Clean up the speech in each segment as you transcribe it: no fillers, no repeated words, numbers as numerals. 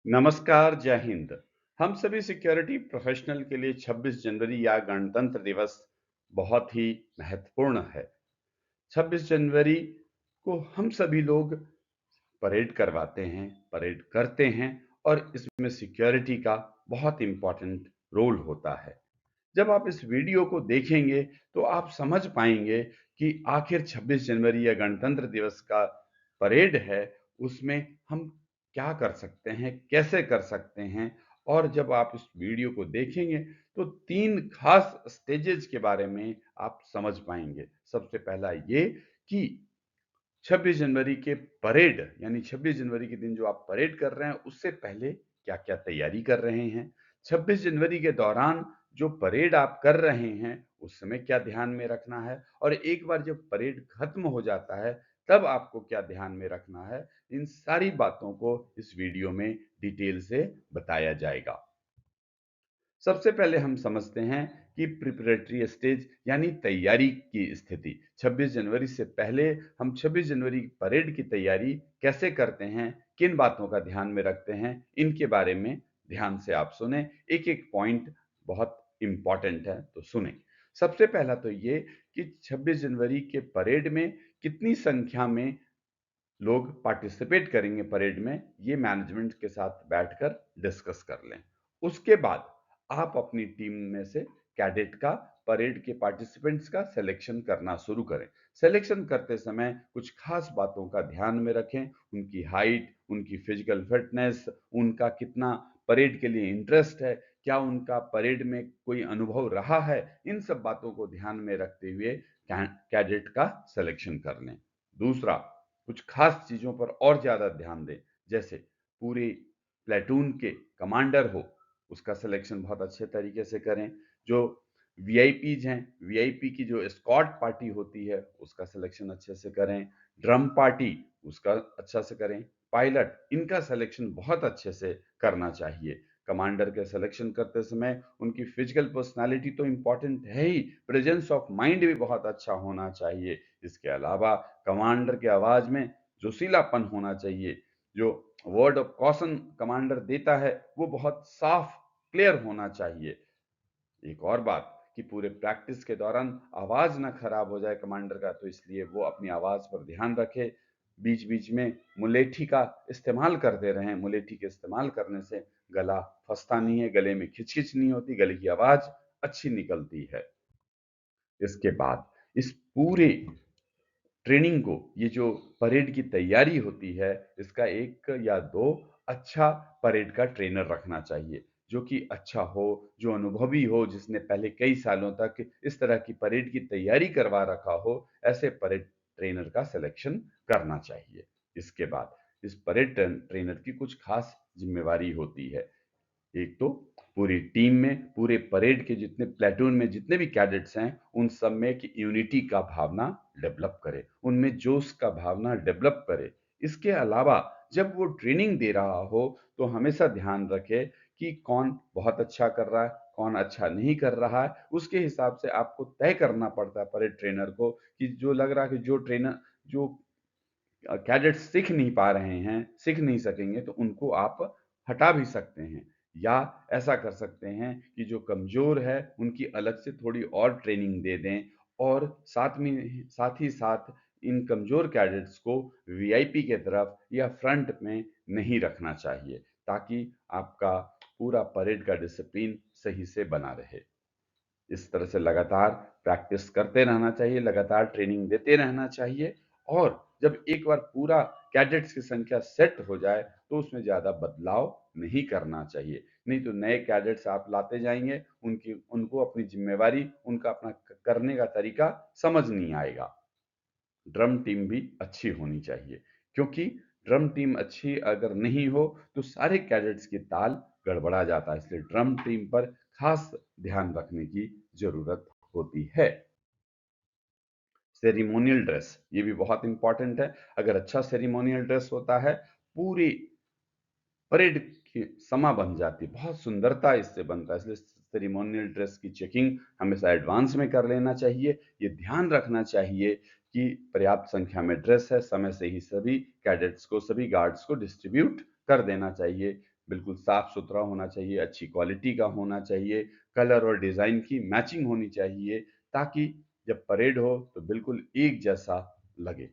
नमस्कार, जय हिंद। हम सभी सिक्योरिटी प्रोफेशनल के लिए 26 जनवरी या गणतंत्र दिवस बहुत ही महत्वपूर्ण है। 26 जनवरी को हम सभी लोग परेड करवाते हैं, परेड करते हैं और इसमें सिक्योरिटी का बहुत इम्पोर्टेंट रोल होता है। जब आप इस वीडियो को देखेंगे तो आप समझ पाएंगे कि आखिर 26 जनवरी या गणतंत्र दिवस का परेड है, उसमें हम क्या कर सकते हैं, कैसे कर सकते हैं। और जब आप इस वीडियो को देखेंगे तो तीन खास स्टेजेस के बारे में आप समझ पाएंगे। सबसे पहला ये कि 26 जनवरी के परेड यानी 26 जनवरी के दिन जो आप परेड कर रहे हैं उससे पहले क्या-क्या तैयारी कर रहे हैं। 26 जनवरी के दौरान जो परेड आप कर रहे हैं उस समय क्या ध्यान में रखना है और एक बार जब परेड खत्म हो जाता है तब आपको क्या ध्यान में रखना है। इन सारी बातों को इस वीडियो में डिटेल से बताया जाएगा। सबसे पहले हम समझते हैं कि प्रिपरेटरी स्टेज यानी तैयारी की स्थिति। 26 जनवरी से पहले हम 26 जनवरी की परेड की तैयारी कैसे करते हैं, किन बातों का ध्यान में रखते हैं, इनके बारे में ध्यान से आप सुने। एक-एक पॉइंट बहुत इम्पोर्टेंट है, तो सुने। सबसे पहला तो ये कि 26 जनवरी के परेड में कितनी संख्या में लोग पार्टिसिपेट करेंगे परेड में, ये मैनेजमेंट के साथ बैठकर डिस्कस कर लें। उसके बाद आप अपनी टीम में से कैडेट का, परेड के पार्टिसिपेंट्स का सिलेक्शन करना शुरू करें। सिलेक्शन करते समय कुछ खास बातों का ध्यान में रखें, उनकी हाइट, उनकी फिजिकल फिटनेस, उनका कितना परेड के लिए इंटरेस्ट है, क्या उनका परेड में कोई अनुभव रहा है, इन सब बातों को ध्यान में रखते हुए कैडेट का सिलेक्शन कर लें। दूसरा, कुछ खास चीज़ों पर और ज़्यादा ध्यान दें, जैसे पूरे प्लेटून के कमांडर हो, उसका सिलेक्शन बहुत अच्छे तरीके से करें। जो वीआईपीज़ हैं, वीआईपी की जो एस्कॉर्ट पार्टी होती है, उसका सिलेक्शन अच्छे से करें। ड्रम पार्टी, उसका अच्छा से करें। पायलट, इनका सिलेक्शन बहुत अच्छे से करना चाहिए। कमांडर के सिलेक्शन करते समय उनकी फिजिकल पर्सनालिटी तो इम्पॉर्टेंट है ही, प्रेजेंस ऑफ माइंड भी बहुत अच्छा होना चाहिए। इसके अलावा कमांडर की आवाज़ में जोशीलापन होना चाहिए। जो वर्ड ऑफ कॉशन कमांडर देता है वो बहुत साफ, क्लियर होना चाहिए। एक और बात कि पूरे प्रैक्टिस के दौरान आवाज़ ना खराब हो जाए कमांडर का, तो इसलिए वो अपनी आवाज़ पर ध्यान रखे। बीच-बीच में मुलेठी का इस्तेमाल करते रहें। मुलेठी के इस्तेमाल करने से गला फँसता नहीं है, गले में खिच-खिच नहीं होती, गले की आवाज़ अच्छी निकलती है। इसके बाद इस पूरे ट्रेनिंग को, ये जो परेड की तैयारी होती है, इसका 1 या 2 अच्छा परेड का ट्रेनर रखना चाहिए, जो कि अच्छा हो, जो अनुभवी हो, जिसने पहले कई सालों तक इस तरह की परेड की तैयारी करवा रखा हो, ऐसे परेड ट्रेनर का सिलेक्शन करना चाहिए। इसके बाद इस परेड ट्रेनर की कुछ खास ज़िम्मेवारी होती है। एक तो पूरी टीम में, पूरे परेड के जितने प्लेटून में जितने भी कैडेट्स हैं, उन सब में एक यूनिटी का भावना डेवलप करे, उनमें जोश का भावना डेवलप करे। इसके अलावा जब वो ट्रेनिंग दे रहा हो, तो हमेशा ध्यान रखे कि कौन बहुत अच्छा कर रहा है, कौन अच्छा नहीं कर रहा है। उसके हिसाब से आपको तय करना पड़ता है परेड ट्रेनर को कि जो लग रहा है कि जो ट्रेनर जो कैडेट्स सीख नहीं पा रहे हैं, सीख नहीं सकेंगे, तो उनको आप हटा भी सकते हैं। या ऐसा कर सकते हैं कि जो कमज़ोर है, उनकी अलग से थोड़ी और ट्रेनिंग दे दें और साथ ही साथ इन कमज़ोर कैडेट्स को वीआईपी के तरफ या फ्रंट में नहीं रखना चाहिए, ताकि आपका पूरा परेड का डिसिप्लिन सही से बना रहे। इस तरह से लगातार प्रैक्टिस करते रहना चाहिए, लगातार ट्रेनिंग देते रहना चाहिए और जब एक बार पूरा कैडेट्स की संख्या सेट हो जाए, तो उसमें ज़्यादा बदलाव नहीं करना चाहिए। नहीं तो नए कैडेट्स आप लाते जाएँगे, उनको अपनी ज़िम्मेवारी, उनका अपना क करने का तरीका समझ नहीं आएगा। ड्रम टीम भी अच्छी होनी चाहिए, क्योंकि ड्रम टीम अच्छी अगर नहीं हो, तो सारे कैडेट्स की ताल गड़बड़ा जाता है। इसलिए ड्रम टीम पर खास ध्यान रखने की ज़रूरत होती है। सेरेमोनियल ड्रेस, ये भी बहुत इम्पोर्टेंट है। अगर अच्छा सेरेमोनियल ड्रेस होता है, पूरी परेड की समा बन जाती है, बहुत सुंदरता इससे बनता है। इसलिए सेरेमोनियल ड्रेस की चेकिंग हमेशा एडवांस में कर लेना चाहिए। ये ध्यान रखना चाहिए कि पर्याप्त संख्या में ड्रेस है, समय से ही सभी कैडेट्स को, सभी गार्ड्स को डिस्ट्रीब्यूट कर देना चाहिए, बिल्कुल साफ-सुथरा होना चाहिए, अच्छी क्वालिटी का होना चाहिए, कलर और डिज़ाइन की मैचिंग होनी चाहिए, ताकि जब परेड हो तो बिल्कुल एक जैसा लगे।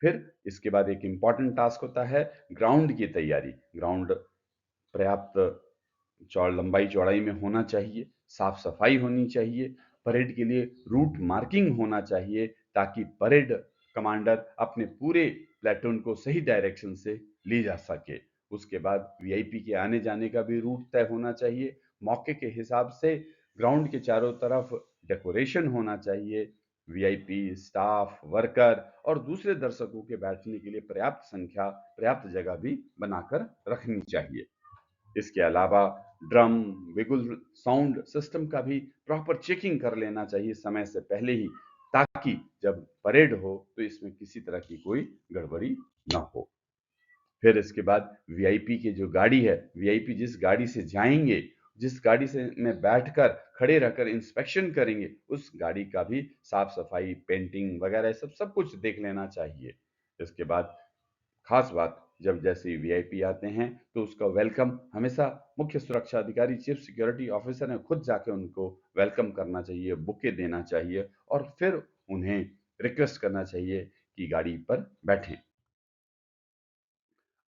फिर इसके बाद एक इम्पॉर्टेंट टास्क होता है ग्राउंड की तैयारी। ग्राउंड पर्याप्त लंबाई चौड़ाई में होना चाहिए, साफ सफाई होनी चाहिए, परेड के लिए रूट मार्किंग होना चाहिए, ताकि परेड कमांडर अपने पूरे प्लेटून को सही डायरेक्शन से ले जा सके। उसके बाद वीआईपी के आने जाने का भी रूट तय होना चाहिए। मौके के हिसाब से ग्राउंड के चारों तरफ डेकोरेशन होना चाहिए। वीआईपी स्टाफ वर्कर और दूसरे दर्शकों के बैठने के लिए पर्याप्त जगह भी बनाकर रखनी चाहिए। इसके अलावा ड्रम, बिगुल, साउंड सिस्टम का भी प्रॉपर चेकिंग कर लेना चाहिए समय से पहले ही, ताकि जब परेड हो तो इसमें किसी तरह की कोई गड़बड़ी ना हो। फिर इसके बाद वीआईपी की जो गाड़ी है, वीआईपी जिस गाड़ी से जाएंगे, जिस गाड़ी से में बैठकर खड़े रहकर इंस्पेक्शन करेंगे, उस गाड़ी का भी साफ सफाई, पेंटिंग वगैरह सब कुछ देख लेना चाहिए। इसके बाद खास बात, जब जैसे ही वीआईपी आते हैं तो उसका वेलकम हमेशा मुख्य सुरक्षा अधिकारी, चीफ सिक्योरिटी ऑफिसर ने खुद जाके उनको वेलकम करना चाहिए, बुके देना चाहिए और फिर उन्हें रिक्वेस्ट करना चाहिए कि गाड़ी पर बैठें।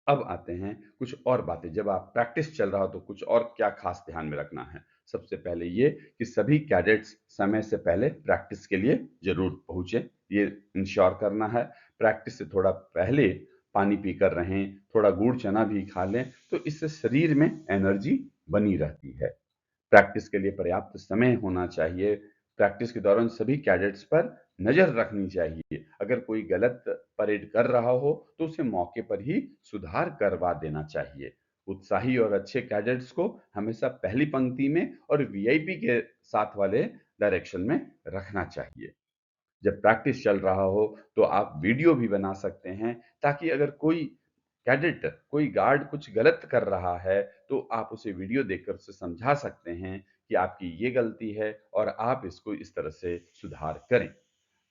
अब आते हैं कुछ और बातें, जब आप प्रैक्टिस चल रहा हो तो कुछ और क्या खास ध्यान में रखना है। सबसे पहले ये कि सभी कैडेट्स समय से पहले प्रैक्टिस के लिए जरूर पहुंचे, ये इंश्योर करना है। प्रैक्टिस से थोड़ा पहले पानी पीकर रहें, थोड़ा गुड़ चना भी खा लें, तो इससे शरीर में एनर्जी बनी रहती है। प्रैक्टिस के लिए पर्याप्त समय होना चाहिए। प्रैक्टिस के दौरान सभी कैडेट्स पर नजर रखनी चाहिए। अगर कोई गलत परेड कर रहा हो तो उसे मौके पर ही सुधार करवा देना चाहिए। उत्साही और अच्छे कैडेट्स को हमेशा पहली पंक्ति में और वीआईपी के साथ वाले डायरेक्शन में रखना चाहिए। जब प्रैक्टिस चल रहा हो तो आप वीडियो भी बना सकते हैं, ताकि अगर कोई कैडेट, कोई गार्ड कुछ गलत कर रहा है तो आप उसे वीडियो देखकर उसे समझा सकते हैं कि आपकी ये गलती है और आप इसको इस तरह से सुधार करें।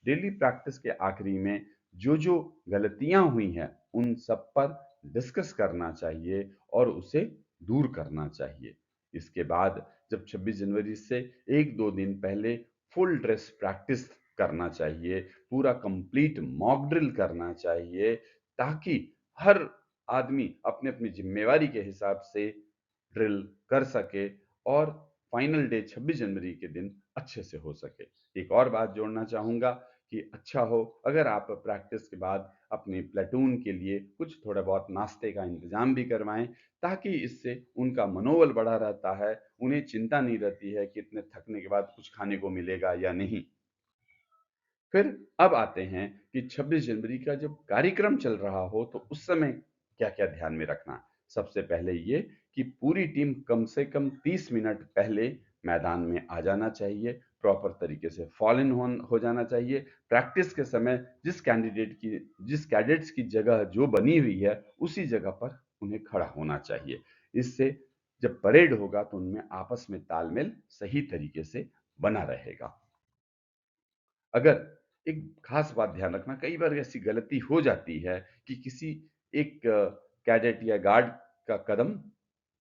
डेली प्रैक्टिस के आखिरी में जो जो गलतियां हुई हैं उन सब पर डिस्कस करना चाहिए और उसे दूर करना चाहिए। इसके बाद जब 26 जनवरी से एक दो दिन पहले फुल ड्रेस प्रैक्टिस करना चाहिए, पूरा कंप्लीट मॉक ड्रिल करना चाहिए, ताकि हर आदमी अपने अपनी जिम्मेवारी के हिसाब से ड्रिल कर सके और फाइनल डे 26 जनवरी के दिन अच्छे से हो सके। एक और बात जोड़ना चाहूँगा कि अच्छा हो अगर आप प्रैक्टिस के बाद अपने प्लेटून के लिए कुछ थोड़ा बहुत नाश्ते का इंतजाम भी करवाएं, ताकि इससे उनका मनोबल बढ़ा रहता है, उन्हें चिंता नहीं रहती है कि इतने थकने के बाद कुछ खाने को मिलेगा या नहीं। फिर अब आते हैं कि 26 जनवरी का जब कार्यक्रम चल रहा हो तो उस समय क्या-क्या ध्यान में रखना है। सबसे पहले ये कि पूरी टीम कम से कम 30 मिनट पहले मैदान में आ जाना चाहिए, प्रॉपर तरीके से फॉल इन हो जाना चाहिए। प्रैक्टिस के समय जिस कैडेट्स की जगह जो बनी हुई है, उसी जगह पर उन्हें खड़ा होना चाहिए। इससे जब परेड होगा तो उनमें आपस में तालमेल सही तरीके से बना रहेगा। अगर एक खास बात ध्यान रखना, कई बार ऐसी गलती हो जाती है कि किसी एक कैडेट या गार्ड का कदम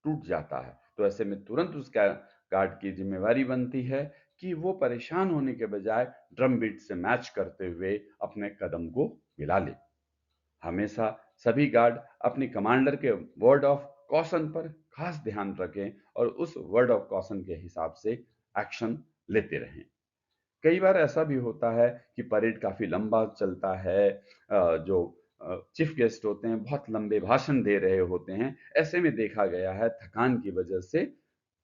टूट जाता है, तो ऐसे में तुरंत उस गार्ड की जिम्मेवारी बनती है कि वो परेशान होने के बजाय ड्रम बीट से मैच करते हुए अपने कदम को मिला ले। हमेशा सभी गार्ड अपने कमांडर के वर्ड ऑफ कॉशन पर खास ध्यान रखें और उस वर्ड ऑफ कॉशन के हिसाब से एक्शन लेते रहें। कई बार ऐसा भी होता है कि परेड काफी लंबा चलता है, जो चीफ गेस्ट होते हैं बहुत लंबे भाषण दे रहे होते हैं। ऐसे में देखा गया है थकान की वजह से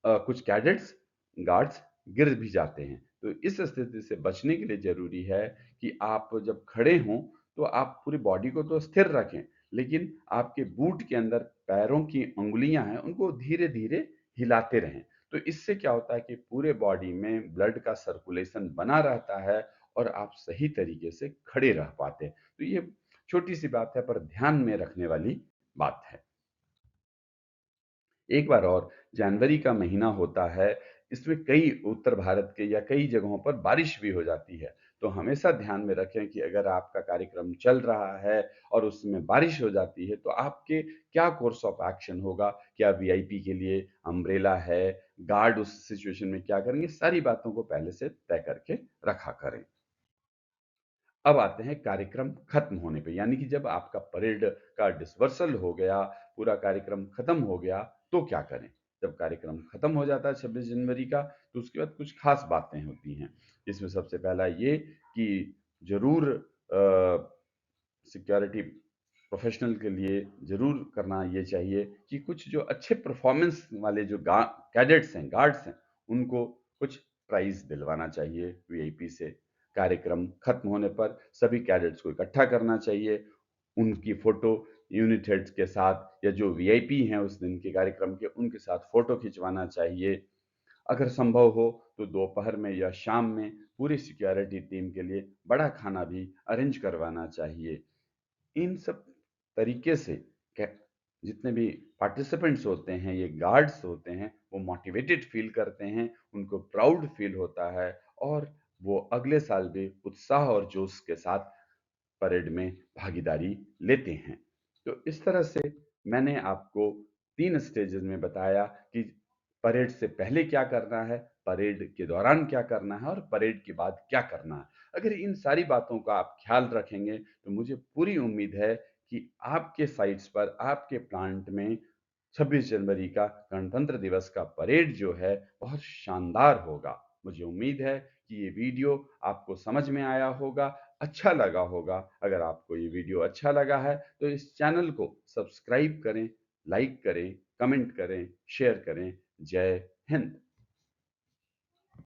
कुछ कैडेट्स, गार्ड्स गिर भी जाते हैं। तो इस स्थिति से बचने के लिए जरूरी है कि आप जब खड़े हों तो आप पूरी बॉडी को तो स्थिर रखें, लेकिन आपके बूट के अंदर पैरों की अंगुलियां हैं उनको धीरे धीरे हिलाते रहें। तो इससे क्या होता है कि पूरे बॉडी में ब्लड का सर्कुलेशन बना रहता है और आप सही तरीके से खड़े रह पाते हैं। तो ये छोटी सी बात है पर ध्यान में रखने वाली बात है। एक बार और, जनवरी का महीना होता है, इसमें कई उत्तर भारत के या कई जगहों पर बारिश भी हो जाती है। तो हमेशा ध्यान में रखें कि अगर आपका कार्यक्रम चल रहा है और उसमें बारिश हो जाती है, तो आपके क्या कोर्स ऑफ एक्शन होगा? क्या वीआईपी के लिए अम्ब्रेला है? गार्ड उस सिचुएशन में क्या करेंगे? सारी बातों को पहले से तय करके रखा करें। अब आते हैं कार्यक्रम खत्म होने पे, यानी कि जब आपका परेड का डिस्पर्सल हो गया, पूरा कार्यक्रम खत्म हो गया, तो क्या करें? जब कार्यक्रम खत्म हो जाता है 26 जनवरी का, तो उसके बाद कुछ खास बातें होती हैं। इसमें सबसे पहला ये कि ज़रूर सिक्योरिटी प्रोफेशनल के लिए ज़रूर करना ये चाहिए कि कुछ जो अच्छे परफॉर्मेंस वाले जो कैडेट्स हैं, गार्ड्स हैं, उनको कुछ प्राइज़ दिलवाना चाहिए वीआईपी से। कार्यक्रम खत्म होने पर सभी कैडेट्स को इकट्ठा करना चाहिए, उनकी फ़ोटो यूनिट हेड्स के साथ या जो वीआईपी हैं उस दिन के कार्यक्रम के, उनके साथ फ़ोटो खिंचवाना चाहिए। अगर संभव हो तो दोपहर में या शाम में पूरी सिक्योरिटी टीम के लिए बड़ा खाना भी अरेंज करवाना चाहिए। इन सब तरीके से जितने भी पार्टिसिपेंट्स होते हैं, ये गार्ड्स होते हैं, वो मोटिवेटेड फील करते हैं, उनको प्राउड फील होता है और वो अगले साल भी उत्साह और जोश के साथ परेड में भागीदारी लेते हैं। तो इस तरह से मैंने आपको 3 स्टेजेस में बताया कि परेड से पहले क्या करना है, परेड के दौरान क्या करना है और परेड के बाद क्या करना है। अगर इन सारी बातों का आप ख्याल रखेंगे, तो मुझे पूरी उम्मीद है कि आपके साइट्स पर, आपके प्लांट में 26 जनवरी का गणतंत्र दिवस का परेड जो है, बहुत शानदार होगा। मुझे उम्मीद है कि ये वीडियो आपको समझ में आया होगा, अच्छा लगा होगा। अगर आपको ये वीडियो अच्छा लगा है, तो इस चैनल को सब्सक्राइब करें, लाइक करें, कमेंट करें, शेयर करें। जय हिंद।